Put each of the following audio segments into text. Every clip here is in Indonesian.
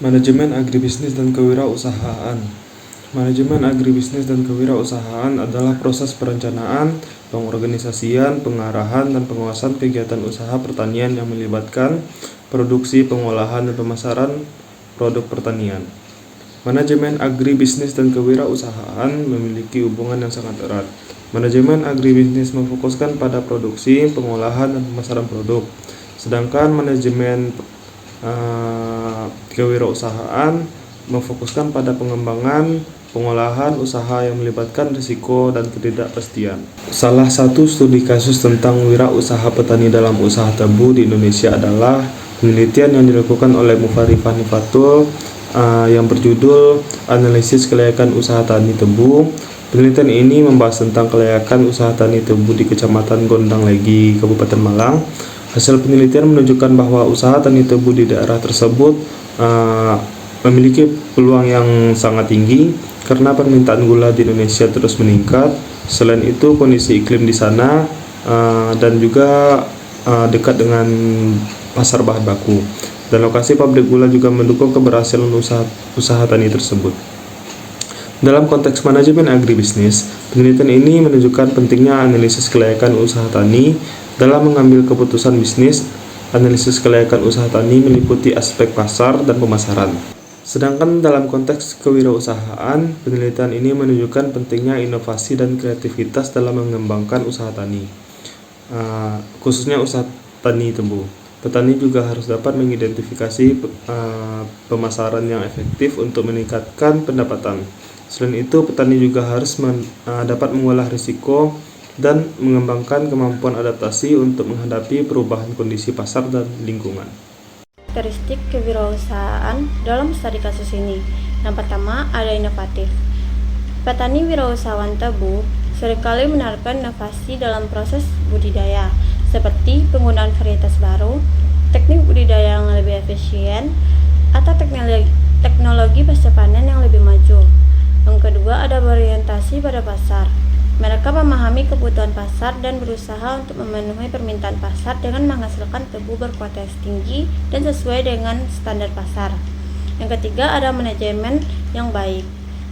Manajemen agribisnis dan kewirausahaan. Manajemen agribisnis dan kewirausahaan adalah proses perencanaan, pengorganisasian, pengarahan, dan pengawasan kegiatan usaha pertanian yang melibatkan produksi, pengolahan, dan pemasaran produk pertanian. Manajemen agribisnis dan kewirausahaan memiliki hubungan yang sangat erat. Manajemen agribisnis memfokuskan pada produksi, pengolahan, dan pemasaran produk, sedangkan manajemen kewirausahaan memfokuskan pada pengembangan, pengolahan usaha yang melibatkan risiko dan ketidakpastian. Salah satu studi kasus tentang wirausaha petani dalam usaha tebu di Indonesia adalah penelitian yang dilakukan oleh Mufarifah Nifatul yang berjudul Analisis Kelayakan Usaha Tani Tebu. Penelitian ini membahas tentang kelayakan usaha tani tebu di Kecamatan Gondang Legi, Kabupaten Malang. Hasil penelitian menunjukkan bahwa usaha tani tebu di daerah tersebut memiliki peluang yang sangat tinggi karena permintaan gula di Indonesia terus meningkat. Selain itu, kondisi iklim di sana dan juga dekat dengan pasar bahan baku. Dan lokasi pabrik gula juga mendukung keberhasilan usaha tani tersebut. Dalam konteks manajemen agribisnis, penelitian ini menunjukkan pentingnya analisis kelayakan usaha tani dalam mengambil keputusan bisnis. Analisis kelayakan usaha tani meliputi aspek pasar dan pemasaran. Sedangkan dalam konteks kewirausahaan, penelitian ini menunjukkan pentingnya inovasi dan kreativitas dalam mengembangkan usaha tani, khususnya usaha tani tebu. Petani juga harus dapat mengidentifikasi pemasaran yang efektif untuk meningkatkan pendapatan. Selain itu, petani juga harus dapat mengolah risiko dan mengembangkan kemampuan adaptasi untuk menghadapi perubahan kondisi pasar dan lingkungan. Karakteristik kewirausahaan dalam studi kasus ini. Yang pertama, ada inovatif. Petani wirausahawan tebu seringkali menerapkan inovasi dalam proses budidaya, seperti penggunaan varietas baru, teknik budidaya yang lebih efisien, atau teknologi pasca panen yang lebih maju. Yang kedua, ada berorientasi pada pasar. Mereka memahami kebutuhan pasar dan berusaha untuk memenuhi permintaan pasar dengan menghasilkan tebu berkualitas tinggi dan sesuai dengan standar pasar. Yang ketiga, ada manajemen yang baik.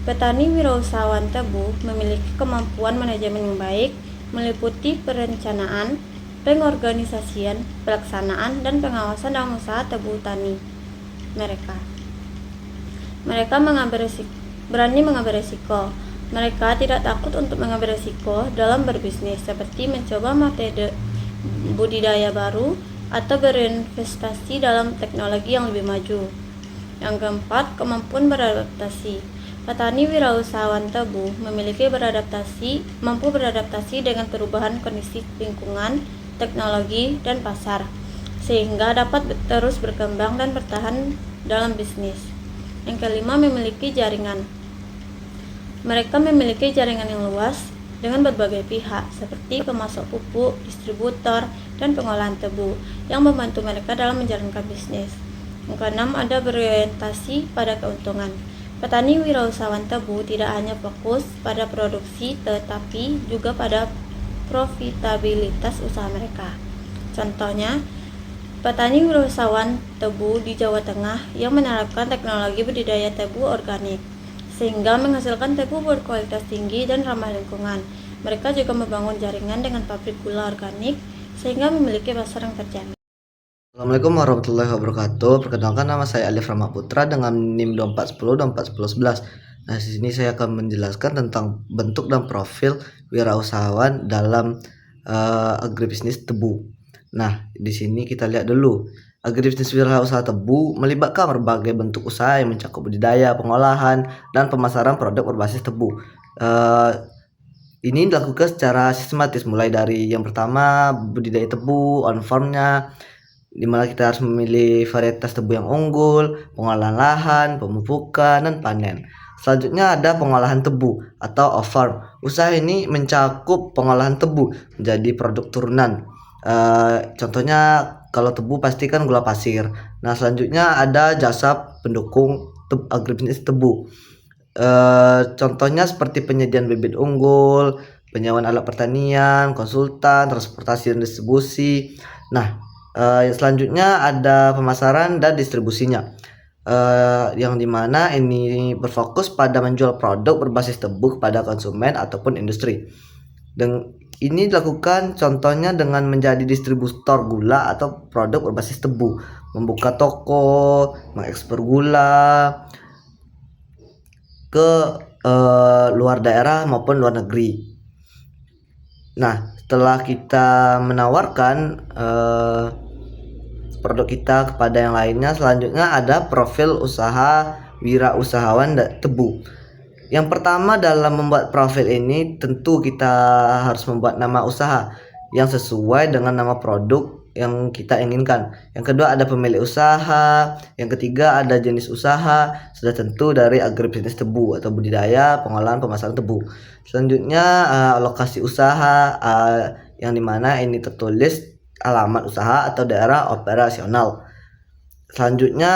Petani wirausahawan tebu memiliki kemampuan manajemen yang baik, meliputi perencanaan, pengorganisasian, pelaksanaan, dan pengawasan dalam usaha tebu tani mereka. Mereka berani mengambil risiko. Mereka tidak takut untuk mengambil risiko dalam berbisnis, seperti mencoba metode budidaya baru atau berinvestasi dalam teknologi yang lebih maju. Yang keempat, kemampuan beradaptasi. Petani wirausahawan tebu mampu beradaptasi dengan perubahan kondisi lingkungan, teknologi, dan pasar, sehingga dapat terus berkembang dan bertahan dalam bisnis. Yang kelima, memiliki jaringan. Mereka memiliki jaringan yang luas dengan berbagai pihak, seperti pemasok pupuk, distributor, dan pengolahan tebu, yang membantu mereka dalam menjalankan bisnis. Yang keenam, ada berorientasi pada keuntungan. Petani wirausahawan tebu tidak hanya fokus pada produksi, tetapi juga pada profitabilitas usaha mereka. Contohnya, petani wirausahawan tebu di Jawa Tengah yang menerapkan teknologi budidaya tebu organik, sehingga menghasilkan tebu berkualitas tinggi dan ramah lingkungan. Mereka juga membangun jaringan dengan pabrik gula organik, sehingga memiliki pasar yang terjamin. Assalamualaikum warahmatullahi wabarakatuh. Perkenalkan, nama saya Alif Rahma Putra dengan NIM 2410 Nah, di sini saya akan menjelaskan tentang bentuk dan profil wirausahawan dalam agribisnis tebu. Nah, di sini kita lihat dulu. Agribisnis wirausaha tebu melibatkan berbagai bentuk usaha yang mencakup budidaya, pengolahan, dan pemasaran produk berbasis tebu. Ini dilakukan secara sistematis, mulai dari yang pertama budidaya tebu on farmnya, dimana kita harus memilih varietas tebu yang unggul, pengolahan lahan, pemupukan, dan panen. Selanjutnya ada pengolahan tebu atau off farm. Usaha ini mencakup pengolahan tebu menjadi produk turunan. Contohnya kalau tebu pasti kan gula pasir. Nah, selanjutnya ada jasa pendukung agribisnis tebu. Contohnya seperti penyediaan bibit unggul, penyewaan alat pertanian, konsultan, transportasi dan distribusi. Nah, selanjutnya ada pemasaran dan distribusinya. yang dimana ini berfokus pada menjual produk berbasis tebu kepada konsumen ataupun industri. Dan ini dilakukan contohnya dengan menjadi distributor gula atau produk berbasis tebu, membuka toko, mengekspor gula ke luar daerah maupun luar negeri. Nah, setelah kita menawarkan produk kita kepada yang lainnya, selanjutnya ada profil usaha wirausahawan tebu. Yang pertama dalam membuat profil ini tentu kita harus membuat nama usaha yang sesuai dengan nama produk yang kita inginkan. Yang kedua ada pemilik usaha, yang ketiga ada jenis usaha, sudah tentu dari agribisnis tebu atau budidaya, pengolahan, pemasaran tebu. Selanjutnya lokasi usaha yang dimana ini tertulis alamat usaha atau daerah operasional. Selanjutnya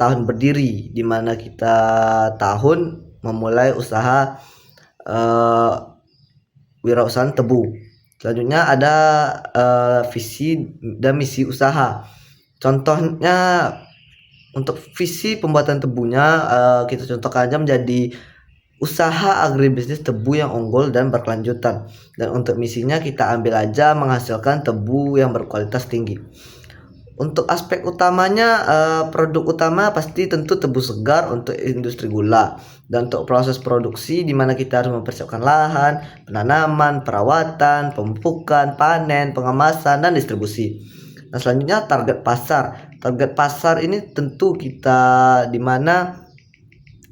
tahun berdiri, dimana kita tahun memulai usaha wirausahaan tebu. Selanjutnya ada visi dan misi usaha. Contohnya untuk visi pembuatan tebunya kita contohkan aja menjadi usaha agribisnis tebu yang unggul dan berkelanjutan. Dan untuk misinya kita ambil aja menghasilkan tebu yang berkualitas tinggi. Untuk aspek utamanya produk utama pasti tentu tebu segar untuk industri gula, dan untuk proses produksi di mana kita harus mempersiapkan lahan, penanaman, perawatan, pemupukan, panen, pengemasan dan distribusi. Nah, selanjutnya target pasar. Target pasar ini tentu kita di mana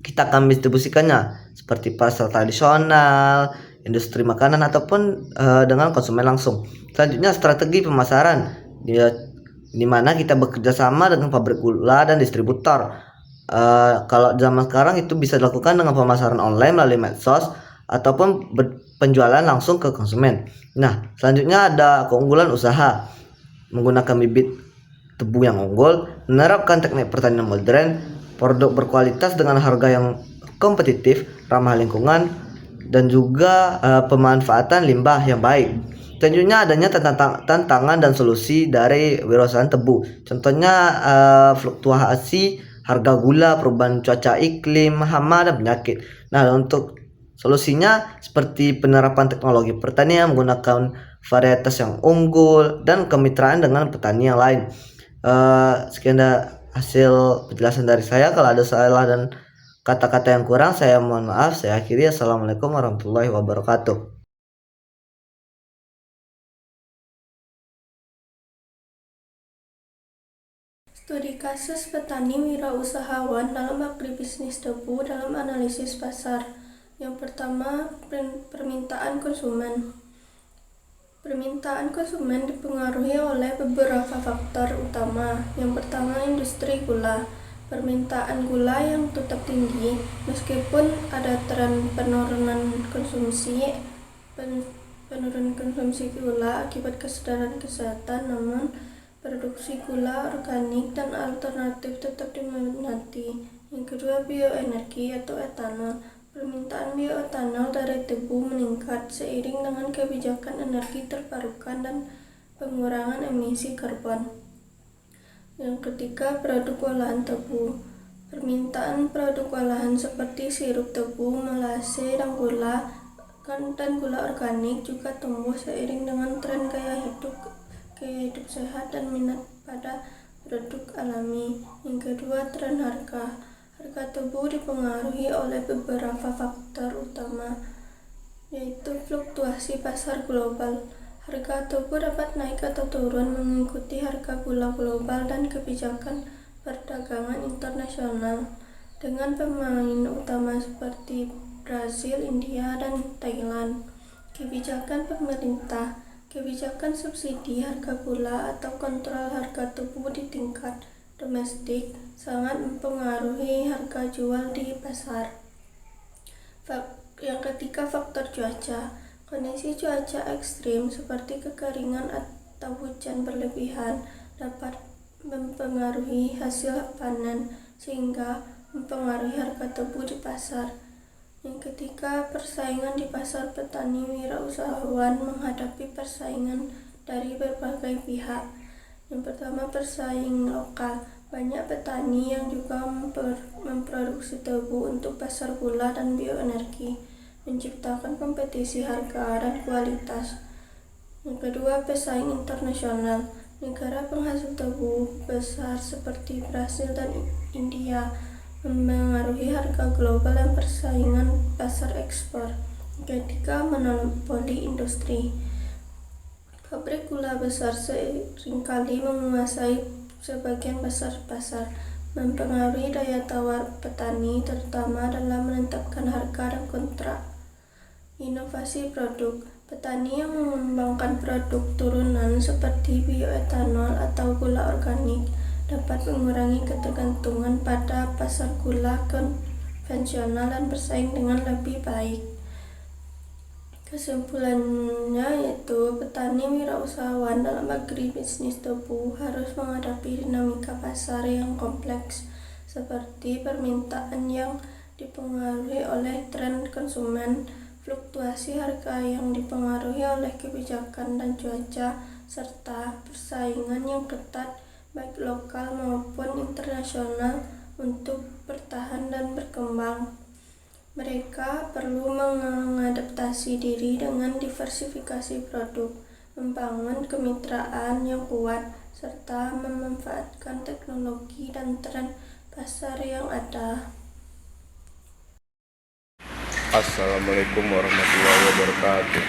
kita akan distribusikannya seperti pasar tradisional, industri makanan ataupun dengan konsumen langsung. Selanjutnya strategi pemasaran, di mana kita bekerja sama dengan pabrik gula dan distributor. Kalau zaman sekarang itu bisa dilakukan dengan pemasaran online melalui medsos ataupun penjualan langsung ke konsumen. Nah, selanjutnya ada keunggulan usaha, menggunakan bibit tebu yang unggul, menerapkan teknik pertanian modern, produk berkualitas dengan harga yang kompetitif, ramah lingkungan, dan juga pemanfaatan limbah yang baik. Selanjutnya adanya tantangan dan solusi dari wirausahaan tebu. Contohnya fluktuasi harga gula, perubahan cuaca iklim, hama dan penyakit. Nah, untuk solusinya seperti penerapan teknologi pertanian menggunakan varietas yang unggul dan kemitraan dengan petani yang lain. Sekian hasil penjelasan dari saya. Kalau ada salah dan kata-kata yang kurang saya mohon maaf. Saya akhiri. Assalamualaikum warahmatullahi wabarakatuh. Studi kasus petani wirausahawan dalam agribisnis tebu dalam analisis pasar. Yang pertama, permintaan konsumen. Permintaan konsumen dipengaruhi oleh beberapa faktor utama. Yang pertama, industri gula. Permintaan gula yang tetap tinggi meskipun ada tren penurunan konsumsi gula akibat kesadaran kesehatan, namun produksi gula organik dan alternatif tetap diminati. Yang kedua, bioenergi atau etanol. Permintaan bioetanol dari tebu meningkat seiring dengan kebijakan energi terbarukan dan pengurangan emisi karbon. Yang ketiga, produk olahan tebu. Permintaan produk olahan seperti sirup tebu, melase, dan gula organik juga tumbuh seiring dengan tren gaya hidup sehat dan minat pada produk alami. Yang kedua, tren harga. Harga tebu dipengaruhi oleh beberapa faktor utama, yaitu fluktuasi pasar global. Harga tebu dapat naik atau turun mengikuti harga gula global dan kebijakan perdagangan internasional, dengan pemain utama seperti Brazil, India, dan Thailand. Kebijakan pemerintah. Kebijakan subsidi harga gula atau kontrol harga tebu di tingkat domestik sangat mempengaruhi harga jual di pasar. Yang ketiga, faktor cuaca. Kondisi cuaca ekstrim seperti kekeringan atau hujan berlebihan dapat mempengaruhi hasil panen sehingga mempengaruhi harga tebu di pasar. Yang ketiga, persaingan di pasar. Petani wirausahawan menghadapi persaingan dari berbagai pihak. Yang pertama, persaing lokal. Banyak petani yang juga memproduksi tebu untuk pasar gula dan bioenergi, menciptakan kompetisi harga dan kualitas. Yang kedua, pesaing internasional. Negara penghasil tebu besar seperti Brasil dan India mempengaruhi harga global dan persaingan pasar ekspor. Ketiga, monopoli industri. Pabrik gula besar seringkali menguasai sebagian besar pasar, mempengaruhi daya tawar petani, terutama dalam menetapkan harga dan kontrak. Inovasi produk. Petani yang mengembangkan produk turunan seperti bioetanol atau gula organik dapat mengurangi ketergantungan pada pasar gula konvensional dan bersaing dengan lebih baik. Kesimpulannya yaitu petani wirausahawan dalam agribisnis tebu harus menghadapi dinamika pasar yang kompleks seperti permintaan yang dipengaruhi oleh tren konsumen, fluktuasi harga yang dipengaruhi oleh kebijakan dan cuaca, serta persaingan yang ketat baik lokal maupun internasional untuk bertahan dan berkembang. Mereka perlu mengadaptasi diri dengan diversifikasi produk, membangun kemitraan yang kuat, serta memanfaatkan teknologi dan tren pasar yang ada. Assalamualaikum warahmatullahi wabarakatuh.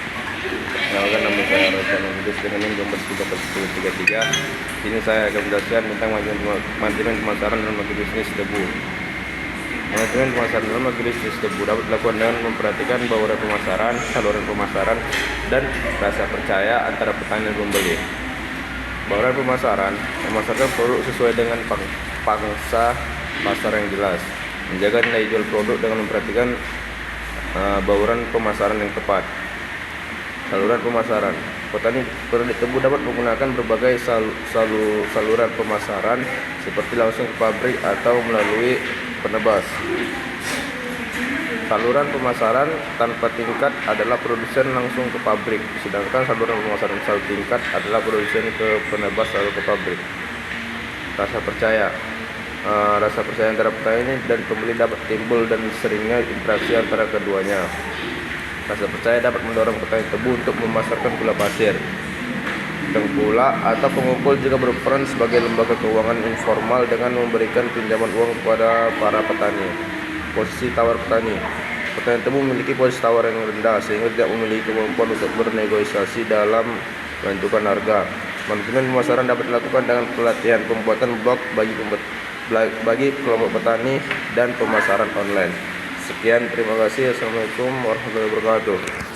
Kenalkan, nama saya Rosana Kudus dengan NIM 24333. Ini saya akan menjelaskan tentang manajemen pemasaran dalam agribisnis tebu. Manajemen pemasaran dalam agribisnis tebu dapat dilakukan dengan memperhatikan bauran pemasaran, saluran pemasaran, dan rasa percaya antara petani dan pembeli. Bauran pemasaran memasarkan produk sesuai dengan pangsa pasar yang jelas, menjaga nilai jual produk dengan memperhatikan bauran pemasaran yang tepat. Saluran pemasaran. Petani produk tebu dapat menggunakan berbagai saluran pemasaran seperti langsung ke pabrik atau melalui penebas. Saluran pemasaran tanpa tingkat adalah produsen langsung ke pabrik, sedangkan saluran pemasaran tingkat adalah produsen ke penebas lalu ke pabrik. Rasa percaya. Rasa percaya antara petani dan pembeli dapat timbul dan seringnya interaksi antara keduanya. Rasa percaya dapat mendorong petani tebu untuk memasarkan gula pasir. Tengkulak atau pengumpul juga berperan sebagai lembaga keuangan informal dengan memberikan pinjaman uang kepada para petani. Posisi tawar petani. Petani tebu memiliki posisi tawar yang rendah sehingga tidak memiliki kemampuan untuk bernegosiasi dalam menentukan harga. Manajemen pemasaran dapat dilakukan dengan pelatihan pembuatan blog bagi kelompok petani dan pemasaran online. Sekian, terima kasih. Assalamualaikum warahmatullahi wabarakatuh.